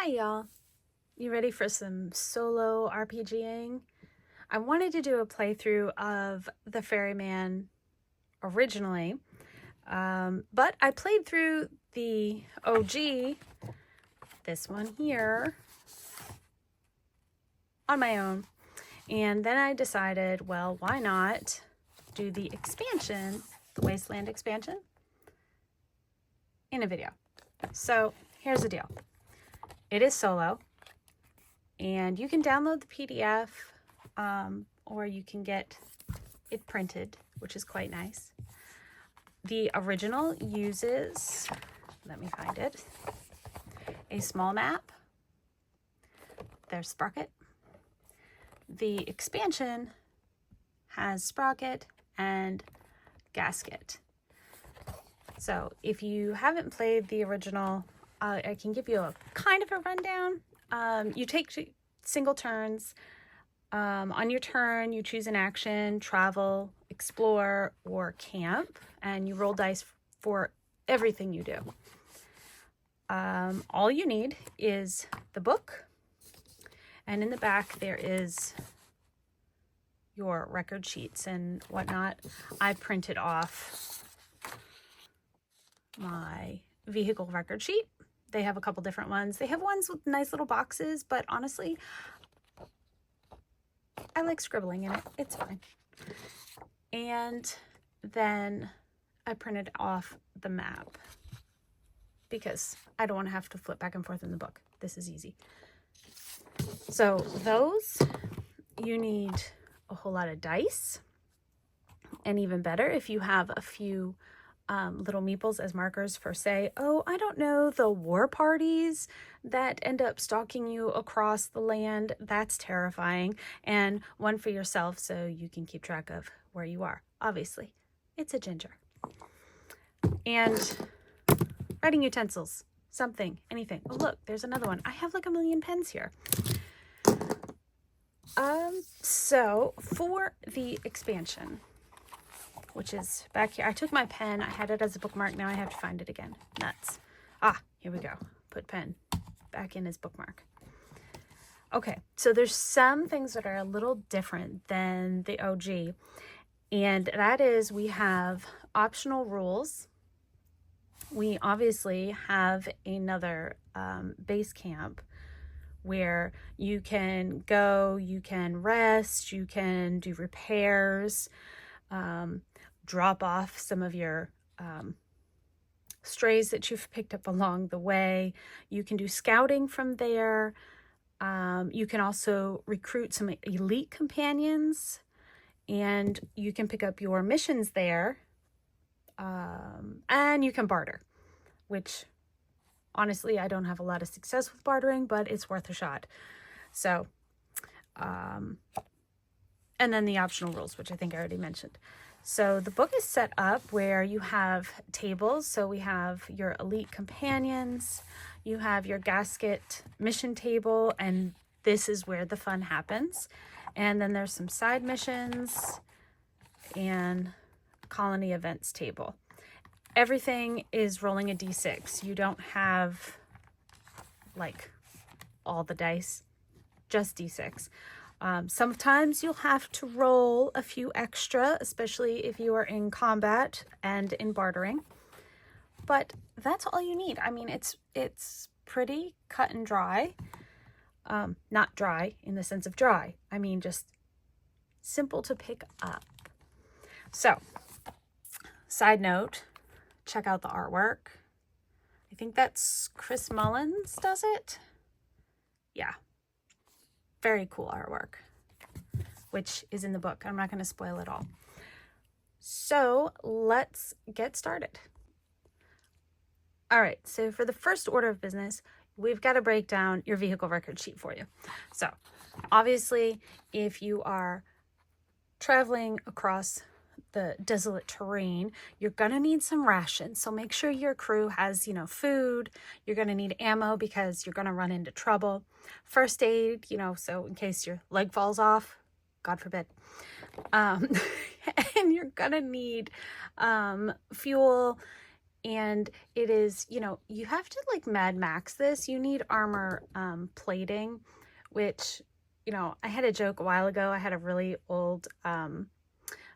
Hi y'all, you ready for some solo RPGing? I wanted to do a playthrough of the Ferryman originally, but I played through the OG, this one here, on my own. And then I decided, well, why not do the expansion, the Wasteland expansion, in a video. So here's the deal. It is solo, and you can download the PDF, or you can get it printed, which is quite nice. The original uses, let me find it, a small map. There's Sprocket. The expansion has Sprocket and Gasket. So if you haven't played the original, I can give you a kind of a rundown. You take single turns. On your turn, you choose an action: travel, explore, or camp, and you roll dice for everything you do. All you need is the book, and in the back there is your record sheets and whatnot. I printed off my vehicle record sheet. They have a couple different ones. They have ones with nice little boxes, but honestly, I like scribbling in it. It's fine. And then I printed off the map because I don't want to have to flip back and forth in the book. This is easy. So those, you need a whole lot of dice, and even better if you have a few little meeples as markers for, say, oh, I don't know, the war parties that end up stalking you across the land. That's terrifying. And one for yourself so you can keep track of where you are. Obviously, it's a ginger. And writing utensils, something, anything. Oh, look, there's another one. I have like a million pens here. So for the expansion, which is back here. I took my pen. I had it as a bookmark. Now I have to find it again. Nuts. Here we go. Put pen back in as bookmark. Okay, so there's some things that are a little different than the OG. And that is, we have optional rules. We obviously have another base camp where you can go, you can rest, you can do repairs, drop off some of your strays that you've picked up along the way. You can do scouting from there. You can also recruit some elite companions, and you can pick up your missions there. And you can barter, which honestly, I don't have a lot of success with bartering, but it's worth a shot. So, and then the optional rules, which I think I already mentioned. So the book is set up where you have tables. So we have your elite companions, you have your gasket mission table, and this is where the fun happens. And then there's some side missions and colony events table. Everything is rolling a d6. You don't have like all the dice, just d6. Sometimes you'll have to roll a few extra, especially if you are in combat and in bartering. But that's all you need. I mean, it's pretty cut and dry. Not dry in the sense of dry. I mean, just simple to pick up. So, side note, check out the artwork. I think that's Chris Mullins does it. Yeah. Very cool artwork, which is in the book. I'm not going to spoil it all. So let's get started. All right, so for the first order of business, we've got to break down your vehicle record sheet for you. So obviously, if you are traveling across the desolate terrain, you're going to need some rations. So make sure your crew has, food. You're going to need ammo because you're going to run into trouble. First aid, so in case your leg falls off, God forbid. And you're going to need fuel And it is, you know, you have to like Mad Max this. You need armor plating, which, you know, I had a joke a while ago. I had a really old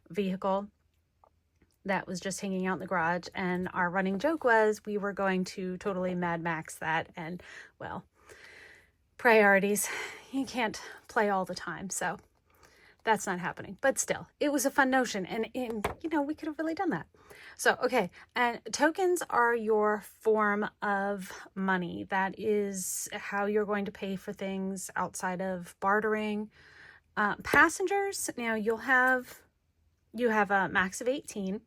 vehicle that was just hanging out in the garage, and our running joke was we were going to totally Mad Max that. And well, priorities, you can't play all the time, so that's not happening. But still, it was a fun notion, and you know, we could have really done that. So okay, and tokens are your form of money. That is how you're going to pay for things outside of bartering. Passengers, now you have a max of 18,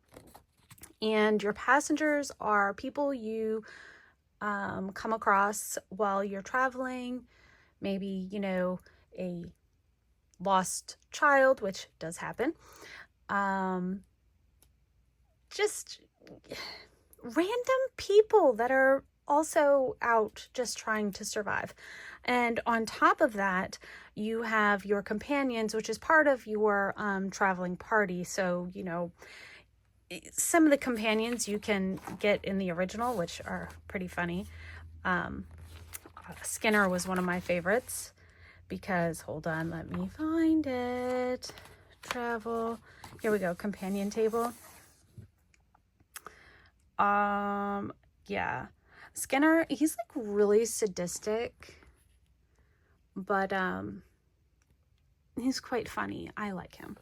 and your passengers are people you come across while you're traveling. Maybe, you know, a lost child, which does happen. Just random people that are also out just trying to survive. And on top of that, you have your companions, which is part of your traveling party. So, you know, some of the companions you can get in the original, which are pretty funny. Skinner was one of my favorites because, hold on, let me find it. Travel. Here we go. Companion table. Yeah. Skinner, he's like really sadistic, but he's quite funny. I like him.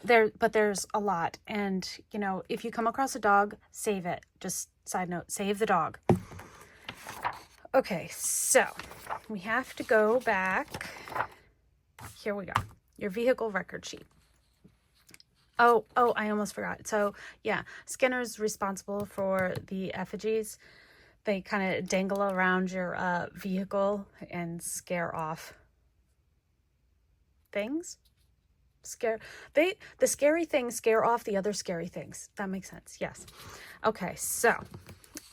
But there's a lot, and you know, if you come across a dog, save it. Just side note, save the dog. Okay, so we have to go back. Here we go. Your vehicle record sheet. Oh, I almost forgot. So yeah, Skinner's responsible for the effigies. They kind of dangle around your vehicle and scare off things. The scary things scare off the other scary things. That makes sense. Yes. Okay, so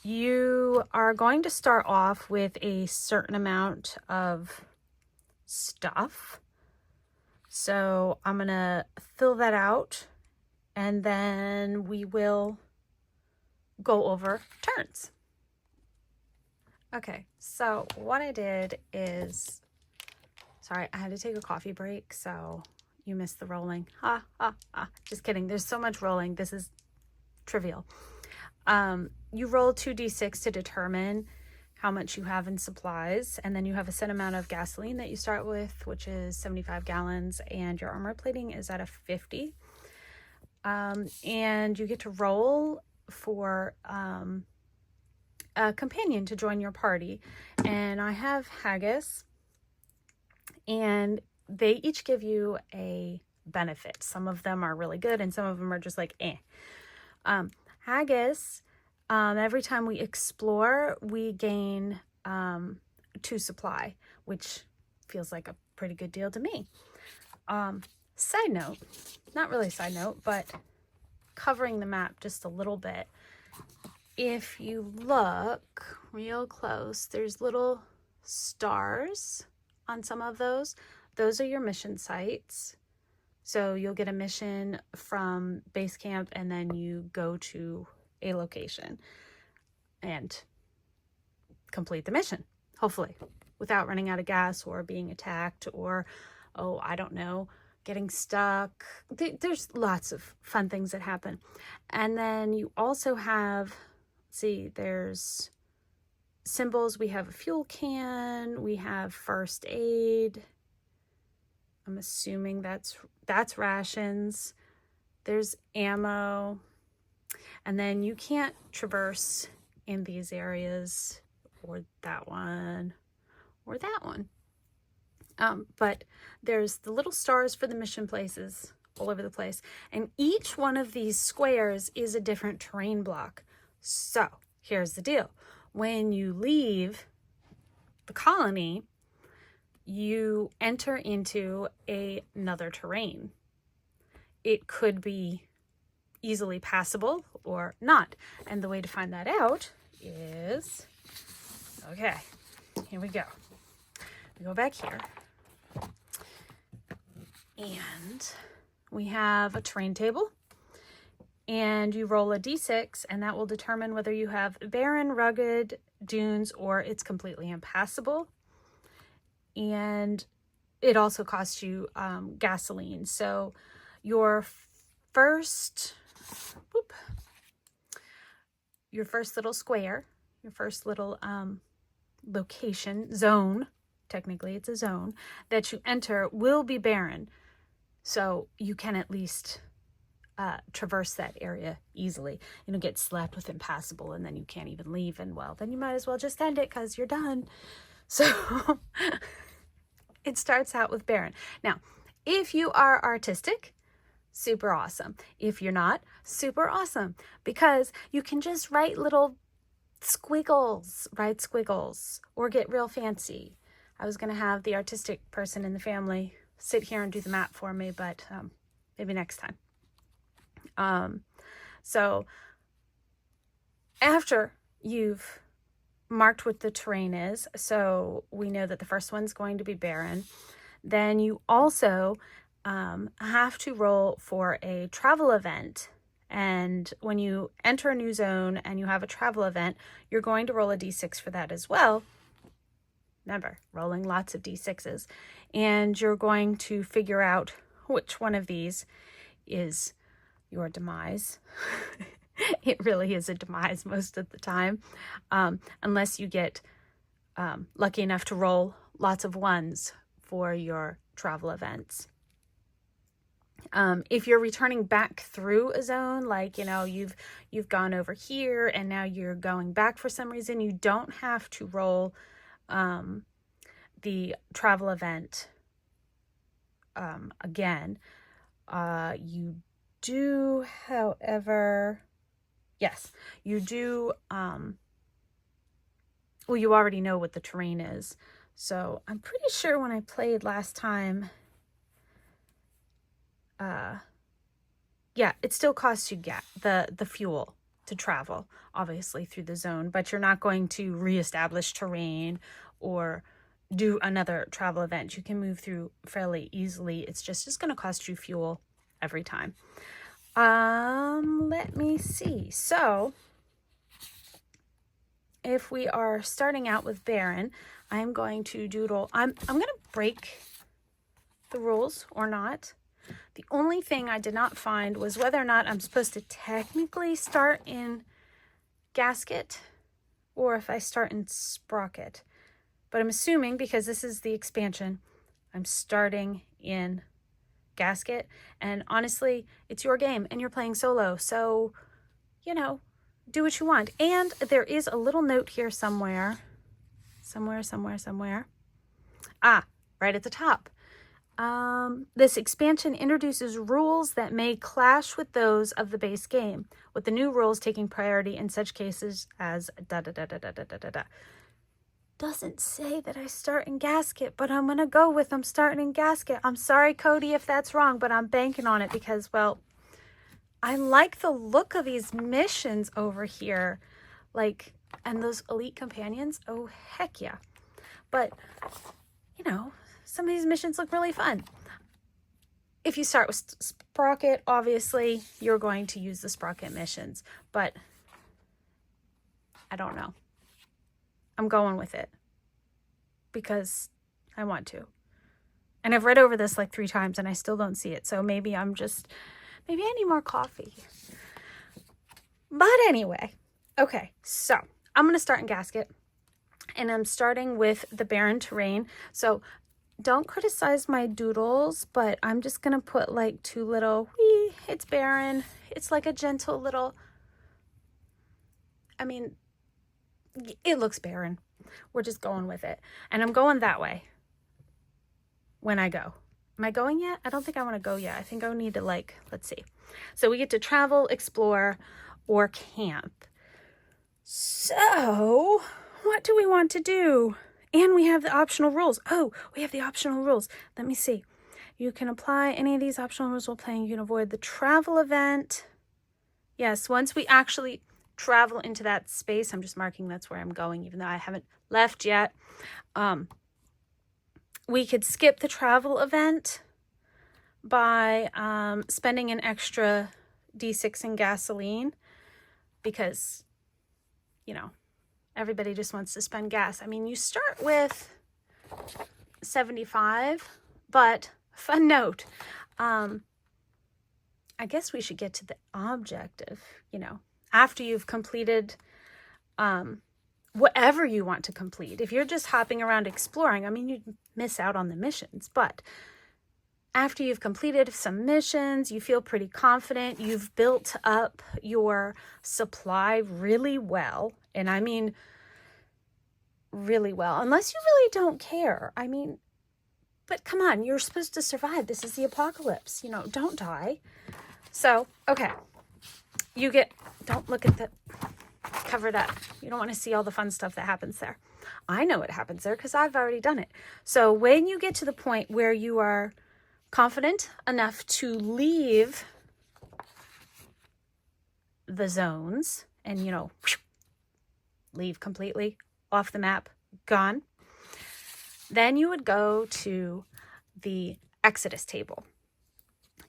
you are going to start off with a certain amount of stuff. So I'm going to fill that out, and then we will go over turns. Okay, so what I did is, sorry, I had to take a coffee break, so you missed the rolling. Just kidding. There's so much rolling. This is trivial. You roll 2d6 to determine how much you have in supplies, and then you have a set amount of gasoline that you start with, which is 75 gallons, and your armor plating is at a 50. And you get to roll for a companion to join your party, and I have Haggis, and they each give you a benefit. Some of them are really good, and some of them are just like Haggis, every time we explore, we gain 2 supply, which feels like a pretty good deal to me. Side note, not really side note, but covering the map just a little bit. If you look real close, there's little stars on some of those. Those are your mission sites. So you'll get a mission from base camp, and then you go to a location and complete the mission, hopefully, without running out of gas or being attacked or, oh, I don't know, getting stuck. There's lots of fun things that happen. And then you also have, see, there's symbols. We have a fuel can, we have first aid. I'm assuming that's rations. There's ammo. And then you can't traverse in these areas, or that one, or that one. But there's the little stars for the mission places all over the place. And each one of these squares is a different terrain block. So here's the deal. When you leave the colony, you enter into another terrain. It could be easily passable or not. And the way to find that out is, okay, here we go. We go back here. And we have a terrain table. and you roll a d6, and that will determine whether you have barren, rugged dunes, or it's completely impassable. And it also costs you gasoline. So your first little square, your first little location, zone, technically it's a zone, that you enter will be barren. So you can at least traverse that area easily. You don't get slapped with impassable and then you can't even leave. And well, then you might as well just end it because you're done. So it starts out with barren. Now, if you are artistic, super awesome. If you're not, super awesome, because you can just write little squiggles, or get real fancy. I was going to have the artistic person in the family sit here and do the map for me, but maybe next time. So after you've marked what the terrain is, so we know that the first one's going to be barren, then you also have to roll for a travel event. And when you enter a new zone and you have a travel event, you're going to roll a d6 for that as well. Remember, rolling lots of d6s. And you're going to figure out which one of these is your demise. It really is a demise most of the time, unless you get lucky enough to roll lots of ones for your travel events. If you're returning back through a zone, like, you've gone over here and now you're going back for some reason, you don't have to roll the travel event again. You do, however, yes, you do. Well, you already know what the terrain is. So I'm pretty sure when I played last time, yeah, it still costs you the fuel to travel, obviously, through the zone, but you're not going to reestablish terrain or do another travel event. You can move through fairly easily. It's just going to cost you fuel every time. Let me see. So if we are starting out with barren, I'm going to doodle. I'm going to break the rules or not. The only thing I did not find was whether or not I'm supposed to technically start in gasket or if I start in sprocket. But I'm assuming, because this is the expansion, I'm starting in gasket. And honestly, it's your game and you're playing solo. So, do what you want. And there is a little note here somewhere. Ah, right at the top. This expansion introduces rules that may clash with those of the base game, with the new rules taking priority in such cases as da-da-da-da-da-da-da-da. Doesn't say that I start in gasket, but I'm going to go with I'm starting in gasket. I'm sorry, Cody, if that's wrong, but I'm banking on it because, well, I like the look of these missions over here. And those elite companions. Oh, heck yeah. But, some of these missions look really fun. If you start with Sprocket, obviously, you're going to use the Sprocket missions. But I don't know. I'm going with it because I want to. And I've read over this like 3 times and I still don't see it. So maybe I need more coffee. But anyway, okay, so I'm going to start in gasket. And I'm starting with the barren terrain. So don't criticize my doodles, but I'm just going to put like 2 little, it's barren. It's like a gentle little, it looks barren. We're just going with it. And I'm going that way when I go. Am I going yet? I don't think I want to go yet. I think I need to let's see. So we get to travel, explore, or camp. So what do we want to do? And we have the optional rules. Oh, we have the optional rules. Let me see. You can apply any of these optional rules while playing. You can avoid the travel event. Yes, once we actually travel into that space, I'm just marking that's where I'm going, even though I haven't left yet. We could skip the travel event by spending an extra D6 in gasoline because, you know, everybody just wants to spend gas. I mean, you start with 75, but fun note, I guess we should get to the objective, you know, after you've completed whatever you want to complete. If you're just hopping around exploring, I mean, you miss out on the missions, but after you've completed some missions, you feel pretty confident, you've built up your supply really well, and I mean really well, unless you really don't care. I mean, but come on, you're supposed to survive. This is the apocalypse, you know, don't die. So, okay, you get, don't look at the, cover it up. You don't want to see all the fun stuff that happens there. I know what happens there because I've already done it. So when you get to the point where you are confident enough to leave the zones and, you know, leave completely off the map, gone, then you would go to the Exodus table.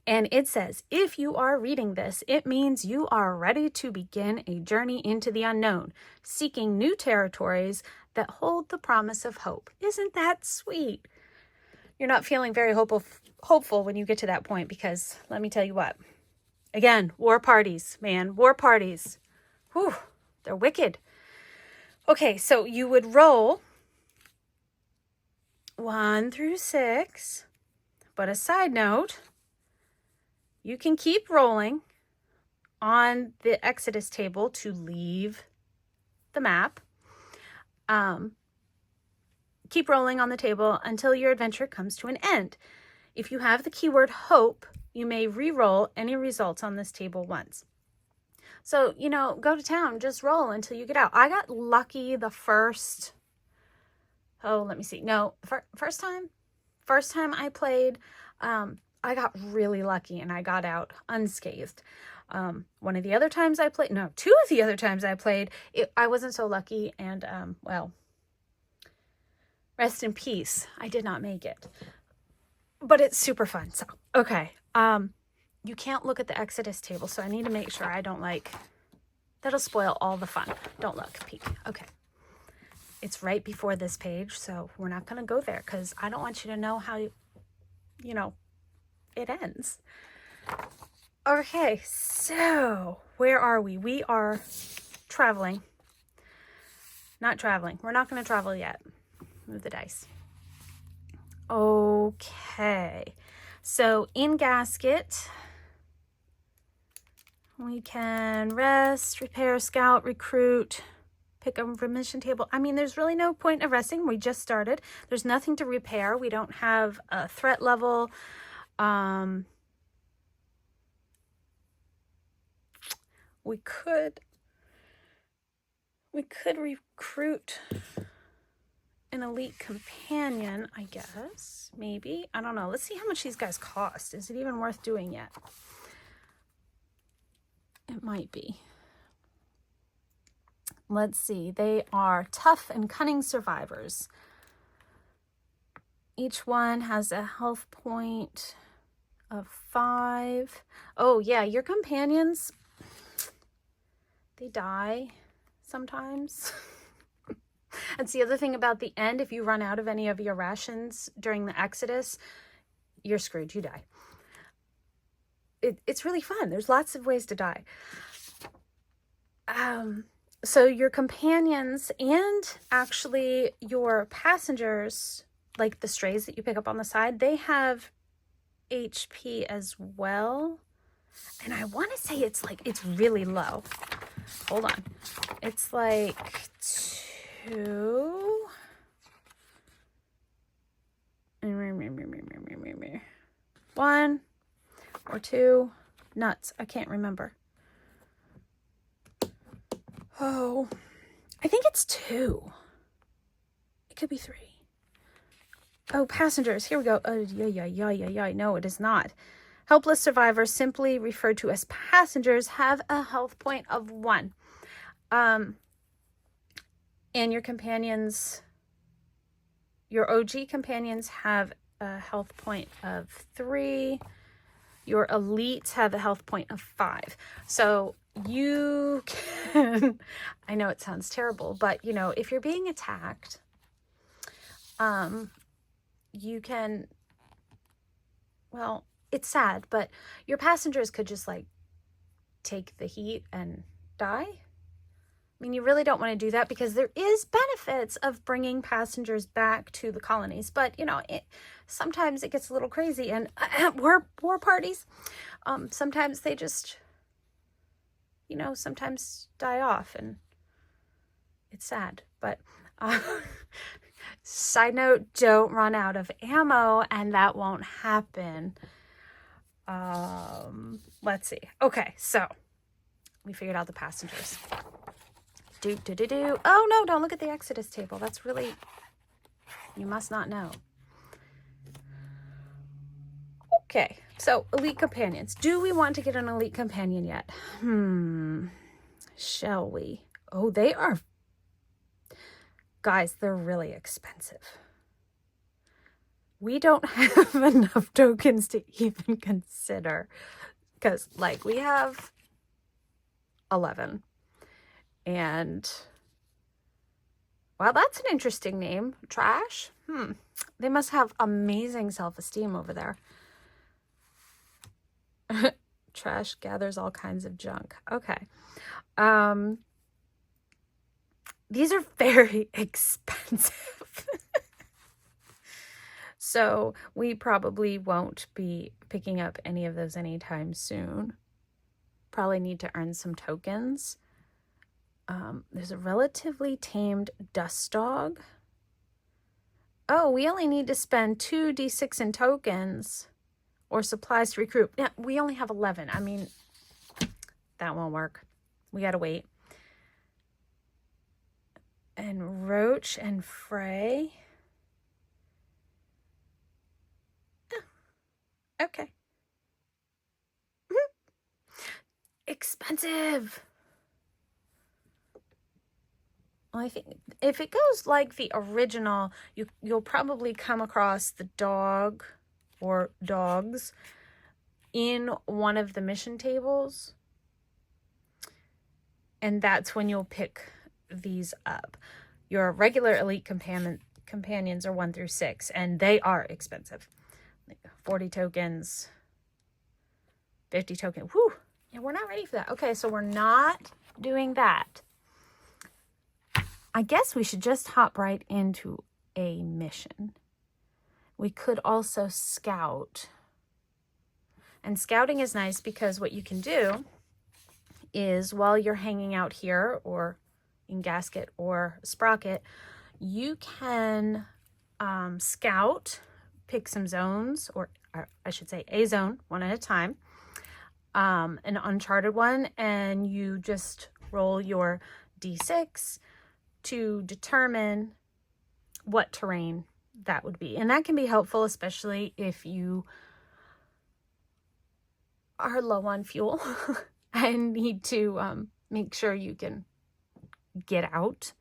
And it says, if you are reading this, it means you are ready to begin a journey into the unknown, seeking new territories that hold the promise of hope. Isn't that sweet? You're not feeling very hopeful when you get to that point because let me tell you what. Again, war parties, man, war parties. Whew, they're wicked. Okay, so you would roll 1 through 6, but a side note, you can keep rolling on the Exodus table to leave the map. Keep rolling on the table until your adventure comes to an end. If you have the keyword hope, you may re-roll any results on this table once. So, you know, go to town, just roll until you get out. I got lucky the first, let me see. No, first time I played, I got really lucky and I got out unscathed. One of the other times I played, no, 2 of the other times I played, I wasn't so lucky and, well, rest in peace. I did not make it. But it's super fun. So, okay. You can't look at the Exodus table, so I need to make sure I don't that'll spoil all the fun. Don't look, peek. Okay. It's right before this page, so we're not going to go there because I don't want you to know how, you know, it ends. Okay, so where are we? We are traveling. Not traveling. We're not going to travel yet. Move the dice. Okay, so in Gasket, we can rest, repair, scout, recruit, pick a remission table. I mean, there's really no point of resting. We just started. There's nothing to repair. We don't have a threat level. We could recruit an elite companion, I guess. Maybe. I don't know. Let's see how much these guys cost. Is it even worth doing yet? It might be. Let's see. They are tough and cunning survivors. Each one has a health point of 5. Oh, yeah. Your companions, they die sometimes. That's the other thing about the end. If you run out of any of your rations during the Exodus, you're screwed. You die. It's really fun. There's lots of ways to die. So your companions and actually your passengers, like the strays that you pick up on the side, they have HP as well. And I want to say it's really low. Hold on. It's like 2. 1 or 2. Nuts. I can't remember. Oh, I think it's 2. It could be 3. Oh, passengers. Here we go. Yeah. No, it is not. Helpless survivors, simply referred to as passengers, have a health point of 1. And your companions, your OG companions, have a health point of 3. Your elites have a health point of 5. So you can, I know it sounds terrible, but you know, if you're being attacked, you can, well, it's sad, but your passengers could just like take the heat and die. I mean, you really don't want to do that because there is benefits of bringing passengers back to the colonies. But, you know, sometimes it gets a little crazy. And war parties, sometimes they just, you know, sometimes die off. And it's sad. But side note, don't run out of ammo. And that won't happen. Let's see. Okay, so we figured out the passengers. Oh, no, don't look at the Exodus table. That's really, you must not know. Okay, so elite companions. Do we want to get an elite companion yet? Shall we? Oh, they are, guys, they're really expensive. We don't have enough tokens to even consider. Because, like, we have 11. And, well, that's an interesting name. Trash? They must have amazing self-esteem over there. Trash gathers all kinds of junk. Okay. These are very expensive. So we probably won't be picking up any of those anytime soon. Probably need to earn some tokens. There's a relatively tamed dust dog. Oh, we only need to spend 2d6 in tokens or supplies to recruit. Yeah, we only have 11. I mean, that won't work. We gotta wait. And Roach and Frey. Oh, okay. Expensive. Well, I think if it goes like the original, you'll probably come across the dog or dogs in one of the mission tables. And that's when you'll pick these up. Your regular elite companions are 1 through 6, and they are expensive. 40 tokens, 50 tokens. Whew. Yeah, we're not ready for that. Okay, so we're not doing that. I guess we should just hop right into a mission. We could also scout. And scouting is nice because what you can do is while you're hanging out here or in Gasket or Sprocket, you can scout, pick some zones, or I should say a zone, one at a time, an uncharted one, and you just roll your d6 to determine what terrain that would be. And that can be helpful, especially if you are low on fuel and need to make sure you can get out.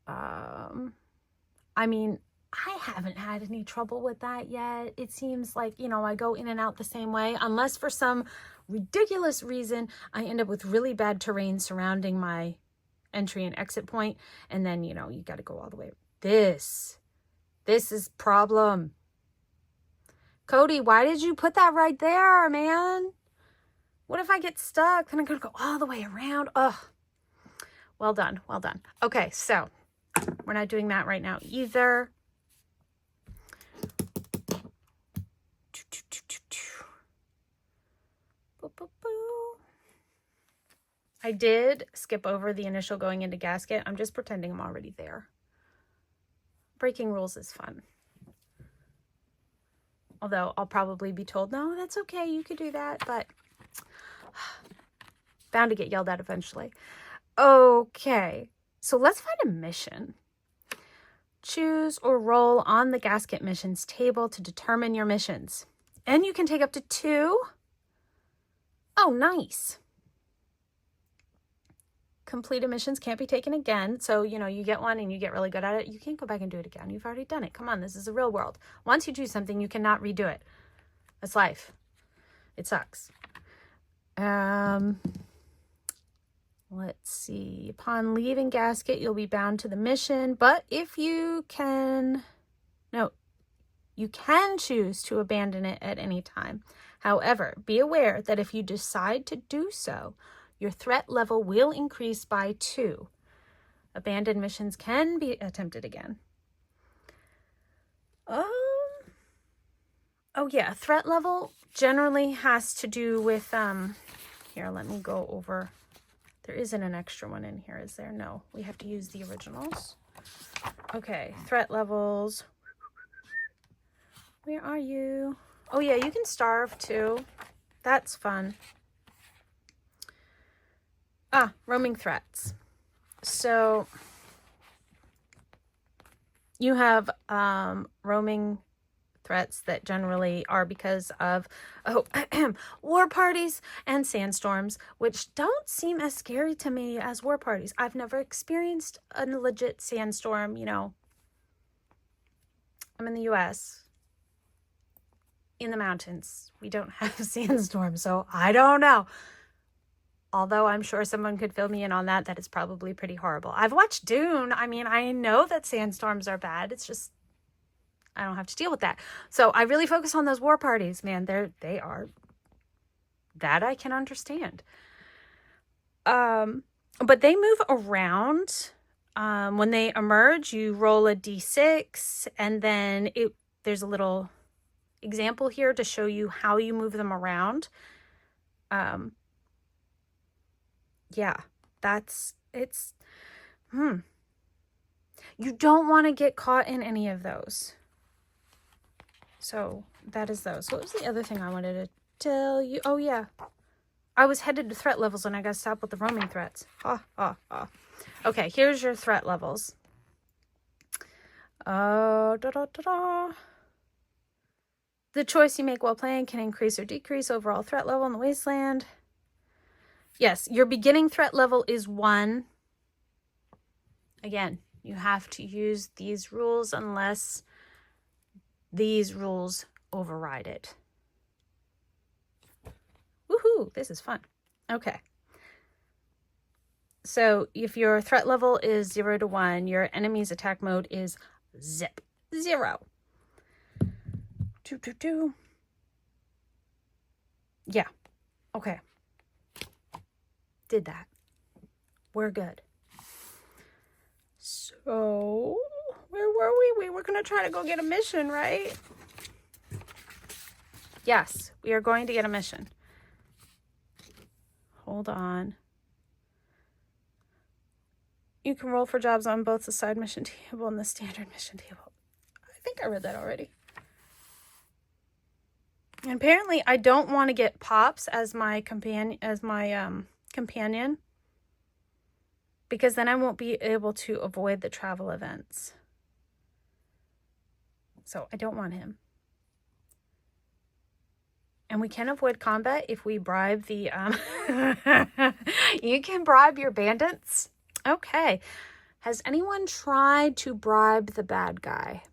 I mean, I haven't had any trouble with that yet. It seems like, you know, I go in and out the same way, unless for some ridiculous reason I end up with really bad terrain surrounding my entry and exit point, and then, you know, you got to go all the way. This is problem. Cody, why did you put that right there, man? What if I get stuck? Then I'm gonna go all the way around. Ugh. Well done, well done. Okay, so we're not doing that right now either. I did skip over the initial going into Gasket. I'm just pretending I'm already there. Breaking rules is fun. Although I'll probably be told, no, that's okay, you could do that, but bound to get yelled at eventually. Okay, so let's find a mission. Choose or roll on the Gasket missions table to determine your missions. And you can take up to 2. Oh, nice. Completed missions can't be taken again. So, you know, you get one and you get really good at it. You can't go back and do it again. You've already done it. Come on, this is the real world. Once you do something, you cannot redo it. That's life. It sucks. Let's see. Upon leaving Gasket, you'll be bound to the mission, but if you can... No, you can choose to abandon it at any time. However, be aware that if you decide to do so, your threat level will increase by 2. Abandoned missions can be attempted again. Oh yeah, threat level generally has to do with, here, let me go over. There isn't an extra one in here, is there? No, we have to use the originals. Okay, threat levels. Where are you? Oh yeah, you can starve too. That's fun. Roaming threats. So you have roaming threats that generally are because of war parties and sandstorms, which don't seem as scary to me as war parties. I've never experienced a legit sandstorm, you know. I'm in the US. In the mountains. We don't have sandstorms, so I don't know. Although I'm sure someone could fill me in on that. That is probably pretty horrible. I've watched Dune. I mean, I know that sandstorms are bad. It's just, I don't have to deal with that. So I really focus on those war parties, man. They are, that I can understand. But they move around. When they emerge, you roll a d6, and then there's a little example here to show you how you move them around. Yeah, you don't want to get caught in any of those. So that is those. What was the other thing I wanted to tell you? Oh yeah, I was headed to threat levels and I got to stop with the roaming threats. Okay, here's your threat levels. The choice you make while playing can increase or decrease overall threat level in the Wasteland. Yes, your beginning threat level is 1. Again, you have to use these rules unless these rules override it. Woohoo, this is fun. Okay. So if your threat level is 0 to 1, your enemy's attack mode is zip 0. Yeah. Okay. Did that. We're good. So, where were we? We were going to try to go get a mission, right? Yes, we are going to get a mission. Hold on. You can roll for jobs on both the side mission table and the standard mission table. I think I read that already. And apparently, I don't want to get Pops as my companion, because then I won't be able to avoid the travel events. So I don't want him. And we can avoid combat if we bribe the you can bribe your bandits. Okay. Has anyone tried to bribe the bad guy?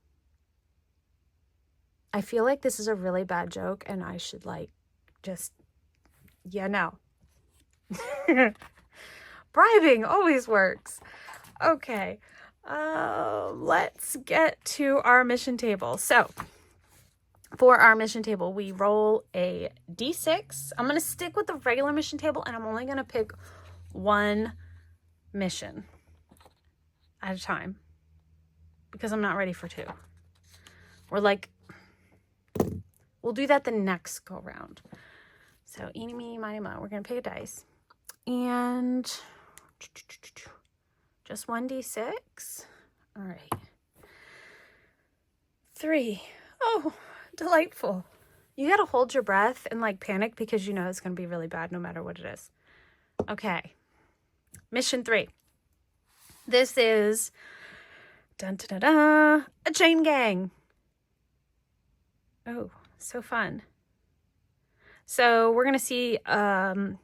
I feel like this is a really bad joke and I should no. Bribing always works. Okay. Let's get to our mission table. So, for our mission table, we roll a d6. I'm going to stick with the regular mission table and I'm only going to pick one mission at a time because I'm not ready for 2. We'll do that the next go round. So, eeny, meeny, miny, mo. We're going to pick a dice. And just 1d6. All right. 3. Oh, delightful. You got to hold your breath and panic because you know it's going to be really bad no matter what it is. Okay. Mission 3. This is a chain gang. Oh, so fun. So we're going to see a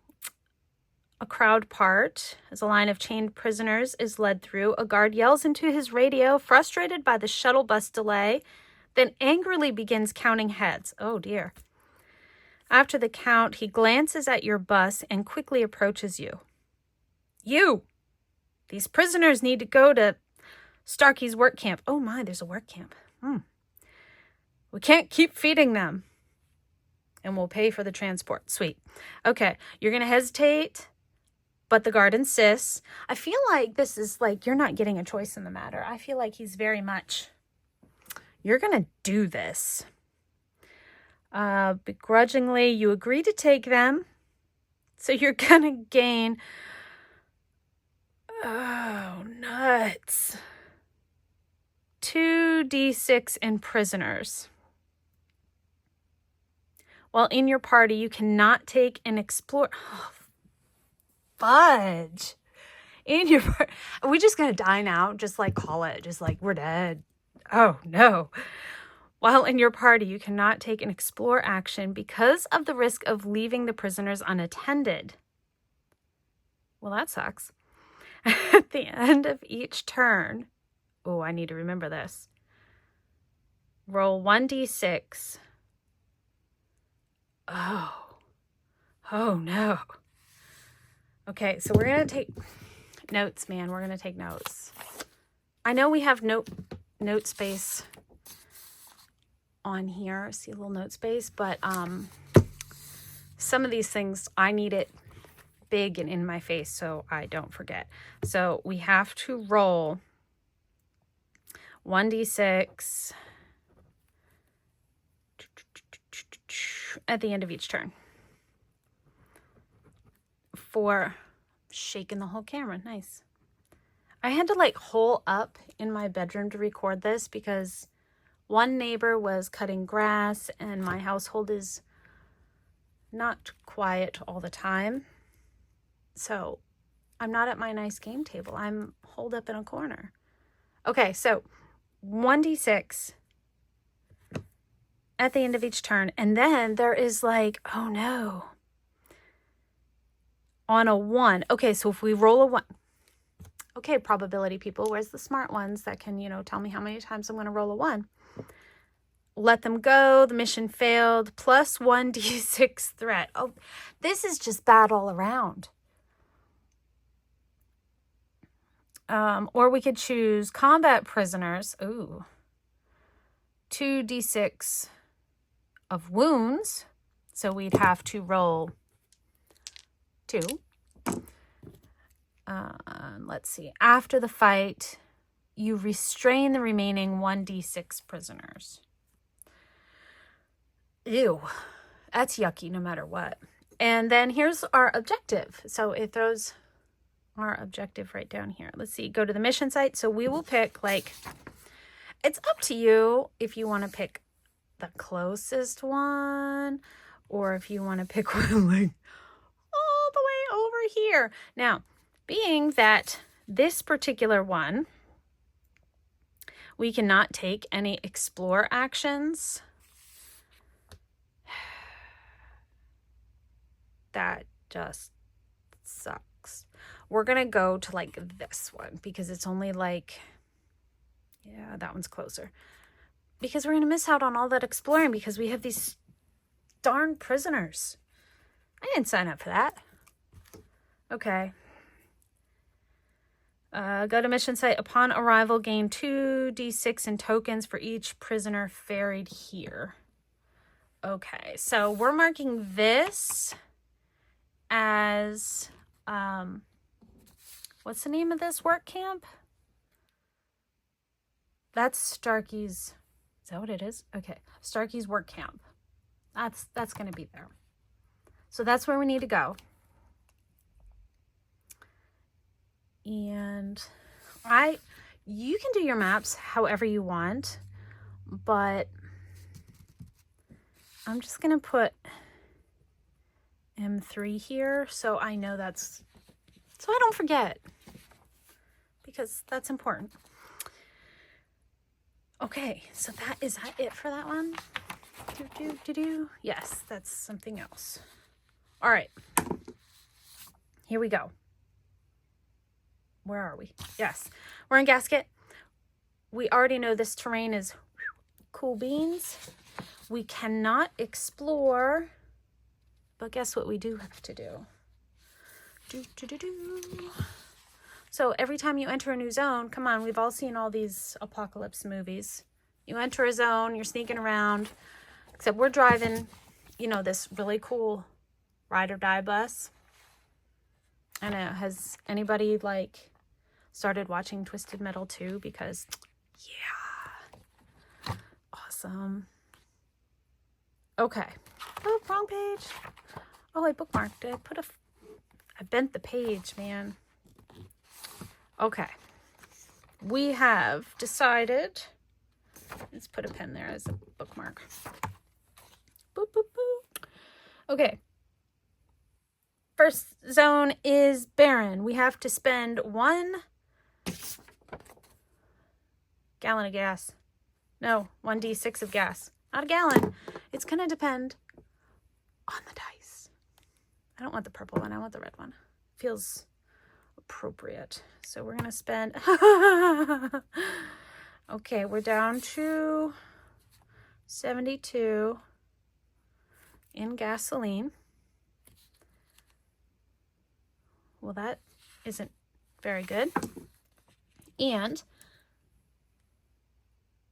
crowd part as a line of chained prisoners is led through. A guard yells into his radio, frustrated by the shuttle bus delay, then angrily begins counting heads. Oh dear. After the count, he glances at your bus and quickly approaches you. You! These prisoners need to go to Starkey's work camp. Oh my, there's a work camp. We can't keep feeding them. And we'll pay for the transport. Sweet. Okay, you're going to hesitate, but the guard insists. I feel like this is like you're not getting a choice in the matter. I feel like he's very much, you're going to do this. Begrudgingly, you agree to take them. So you're going to gain... Oh, nuts. 2d6 in prisoners. While in your party, you cannot take an explore... Oh, fudge. In your party... Are we just going to die now? Just like call it. Just like we're dead. Oh, no. While in your party, you cannot take an explore action because of the risk of leaving the prisoners unattended. Well, that sucks. At the end of each turn... Oh, I need to remember this. Roll 1d6. Oh no. Okay, so we're going to take notes, man. We're going to take notes. I know we have note space on here. See a little note space, but some of these things, I need it big and in my face so I don't forget. So we have to roll 1d6 at the end of each turn. For shaking the whole camera. Nice. I had to like hole up in my bedroom to record this because one neighbor was cutting grass and my household is not quiet all the time. So I'm not at my nice game table. I'm holed up in a corner. Okay, so 1d6 at the end of each turn. And then there is like, oh no. On a 1. Okay, so if we roll a 1. Okay, probability people, where's the smart ones that can, tell me how many times I'm going to roll a 1? Let them go. The mission failed. Plus 1d6 threat. Oh, this is just bad all around. Or we could choose combat prisoners. Ooh. 2d6 of wounds. So we'd have to roll 2. Let's see. After the fight, you restrain the remaining 1d6 prisoners. Ew. That's yucky no matter what. And then here's our objective. So it throws our objective right down here. Let's see. Go to the mission site. So we will pick like... It's up to you if you want to pick the closest one or if you want to pick one like all the way over here. Now, being that this particular one, we cannot take any explore actions. That just sucks. We're going to go to like this one because it's only like... Yeah, that one's closer. Because we're going to miss out on all that exploring because we have these darn prisoners. I didn't sign up for that. Okay. Go to mission site. Upon arrival, gain 2d6 in tokens for each prisoner ferried here. Okay, so we're marking this as... what's the name of this work camp? That's Starkey's, is that what it is? Okay, Starkey's work camp. That's going to be there. So that's where we need to go. And you can do your maps however you want, but I'm just going to put M3 here so I know so I don't forget, because that's important. Okay, so is that it for that one? Yes, that's something else. All right, here we go. Where are we? Yes, we're in Gasket. We already know this terrain is cool beans. We cannot explore But guess what we do have to do? So every time you enter a new zone, come on, we've all seen all these apocalypse movies. You enter a zone, you're sneaking around, except we're driving, you know, this really cool ride or die bus. And has anybody like started watching Twisted Metal 2? Because yeah, awesome. Okay. Oh, wrong page. Oh, I bookmarked it. I bent the page, man. Okay. We have decided, let's put a pen there as a bookmark. Boop, boop, boop. Okay. First zone is barren. We have to spend 1 gallon of gas. No, 1d6 of gas. Not a gallon. It's going to depend on the dice. I don't want the purple one. I want the red one. Feels appropriate. So we're going to spend... Okay, we're down to 72 in gasoline. Well, that isn't very good. And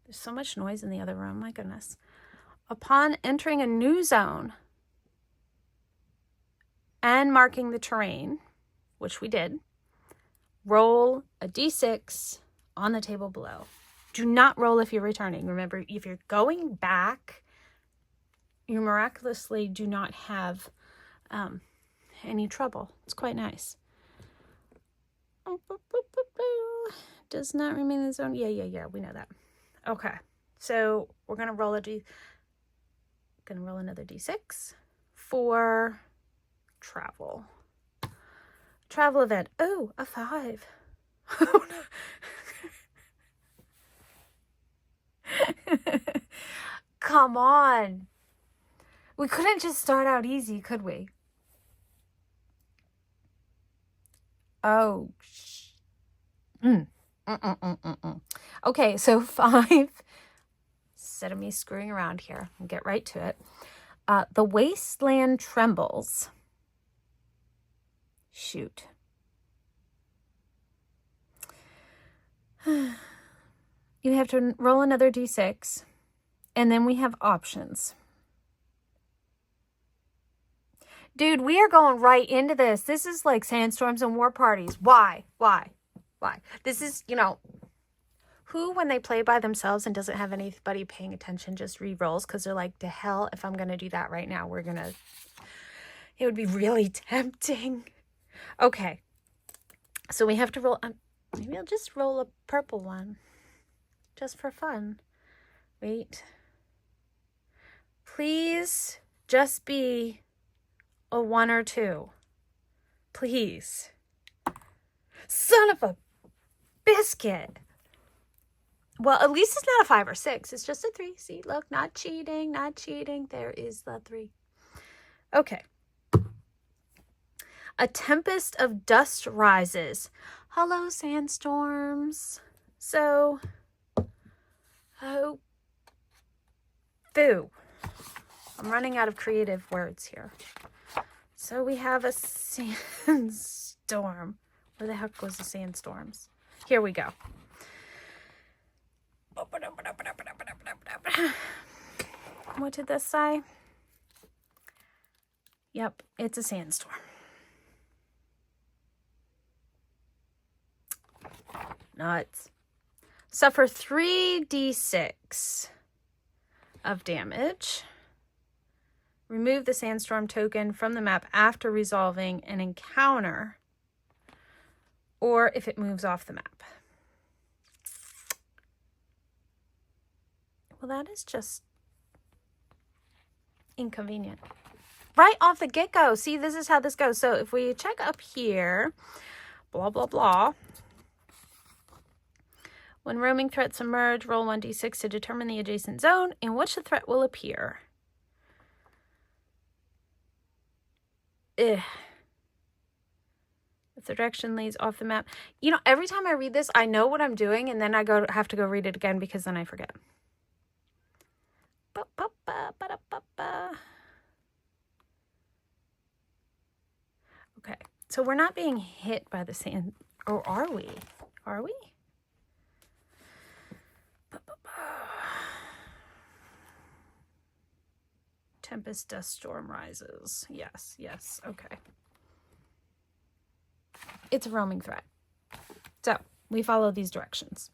there's so much noise in the other room. My goodness. Upon entering a new zone and marking the terrain, which we did, roll a d6 on the table below. Do not roll if you're returning. Remember, if you're going back, you miraculously do not have any trouble. It's quite nice. Does not remain in the zone. Yeah. We know that. Okay. So we're gonna roll another d6 for travel. Travel event. Oh, a 5. Oh no. Come on. We couldn't just start out easy, could we? Oh. Okay, so 5. Instead of me screwing around here, I'll get right to it. The Wasteland trembles. Shoot. You have to roll another d6, and then we have options. Dude, we are going right into this. This is like sandstorms and war parties. Why? This is, you know, who, when they play by themselves and doesn't have anybody paying attention, just re-rolls because they're like, to hell, if I'm going to do that right now, it would be really tempting. Okay. So we have to roll, maybe I'll just roll a purple one just for fun. Wait. Please just be a 1 or 2. Please. Son of a biscuit. Well, at least it's not a 5 or 6. It's just a 3. See, look, not cheating. There is the 3. Okay. A tempest of dust rises. Hello, sandstorms. So, boo. I'm running out of creative words here. So we have a sandstorm. Where the heck was the sandstorms? Here we go. What did this say? Yep, it's a sandstorm. Nuts. Suffer 3d6 of damage. Remove the sandstorm token from the map after resolving an encounter, or if it moves off the map. Well, that is just inconvenient. Right off the get-go. See, this is how this goes. So if we check up here, blah, blah, blah. When roaming threats emerge, roll 1d6 to determine the adjacent zone in which the threat will appear. If the direction leads off the map. You know, every time I read this, I know what I'm doing, and then I have to go read it again because then I forget. Okay, so we're not being hit by the sand, or are we? Are we? Tempest, dust storm rises. Yes, yes, okay. It's a roaming threat. So we follow these directions.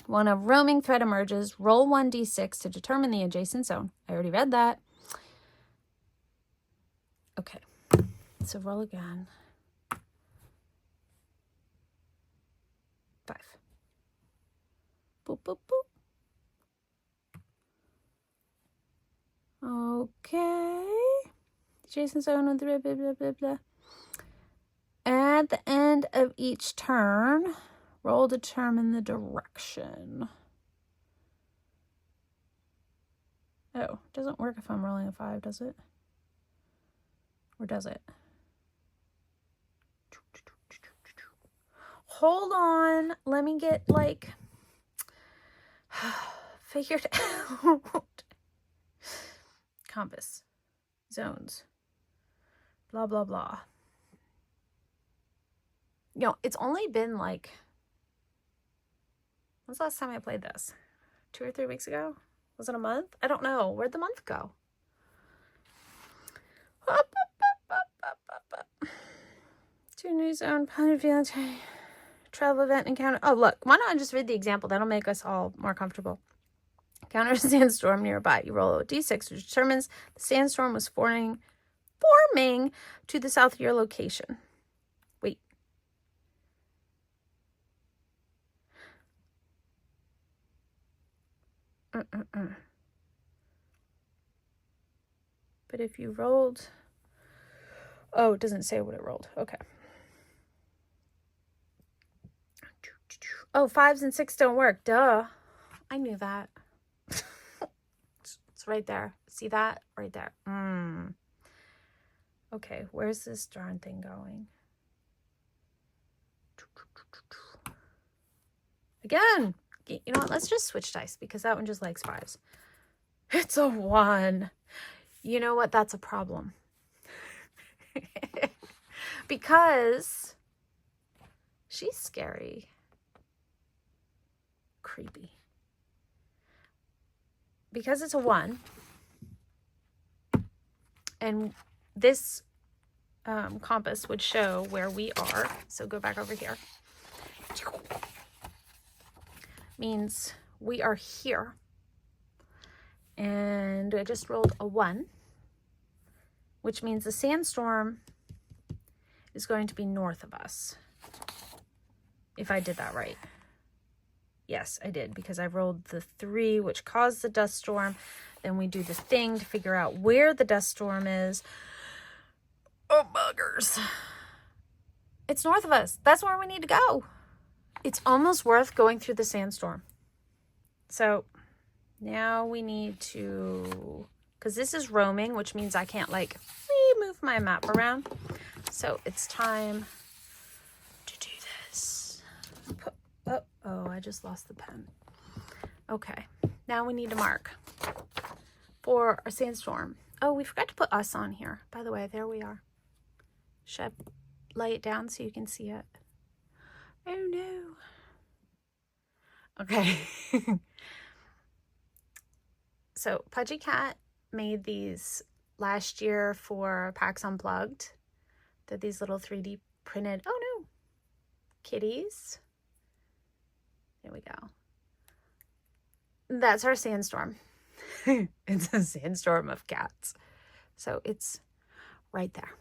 When a roaming threat emerges, roll 1d6 to determine the adjacent zone. I already read that. Okay, so roll again. 5. Boop, boop, boop. Okay. Adjacent zone with blah, blah, blah, blah, blah. At the end of each turn, roll determine the direction. Oh, it doesn't work if I'm rolling a 5, does it? Or does it? Hold on. Let me get, like, figured out. Compass. Zones. Blah, blah, blah. You know, it's only been, like, when's the last time I played this? 2 or 3 weeks ago? Was it a month? I don't know. Where'd the month go? To new zone, travel event encounter. Oh, look. Why not just read the example? That'll make us all more comfortable. Encounter a sandstorm nearby. You roll a d6, which determines the sandstorm was forming to the south of your location. Wait. But if you rolled... Oh, it doesn't say what it rolled. Okay. Oh, 5s and 6 don't work. Duh. I knew that. It's right there. See that? Right there. Okay, where's this darn thing going? Again. You know what? Let's just switch dice because that one just likes 5s. It's a 1. You know what? That's a problem. Because she's scary. Creepy. Because it's a 1. And this compass would show where we are. So go back over here. Means we are here. And I just rolled a 1. Which means the sandstorm is going to be north of us. If I did that right. Yes, I did, because I rolled the 3, which caused the dust storm. Then we do the thing to figure out where the dust storm is. Oh, buggers. It's north of us. That's where we need to go. It's almost worth going through the sandstorm. So now we need to... Because this is roaming, which means I can't, like, move my map around. So it's time to do this. Oh, I just lost the pen. Okay, now we need to mark for our sandstorm. Oh, we forgot to put us on here. By the way, there we are. Should I lay it down so you can see it? Oh, no. Okay. So, Pudgy Cat made these last year for PAX Unplugged. They're these little 3D printed, oh no, kitties. There we go. That's our sandstorm. It's a sandstorm of cats. So it's right there.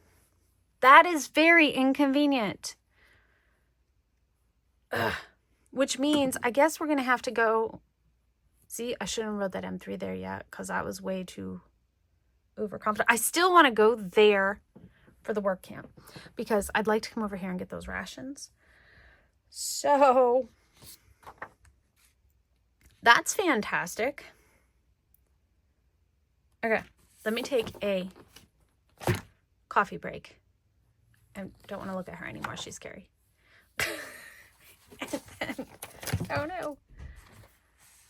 That is very inconvenient. Ugh. Which means I guess we're going to have to go. See, I shouldn't have wrote that M3 there yet because I was way too overconfident. I still want to go there for the work camp because I'd like to come over here and get those rations. So that's fantastic. Okay, let me take a coffee break. I don't want to look at her anymore. She's scary. And then, oh no.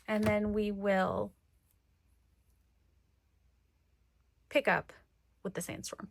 And then we will pick up with the sandstorm.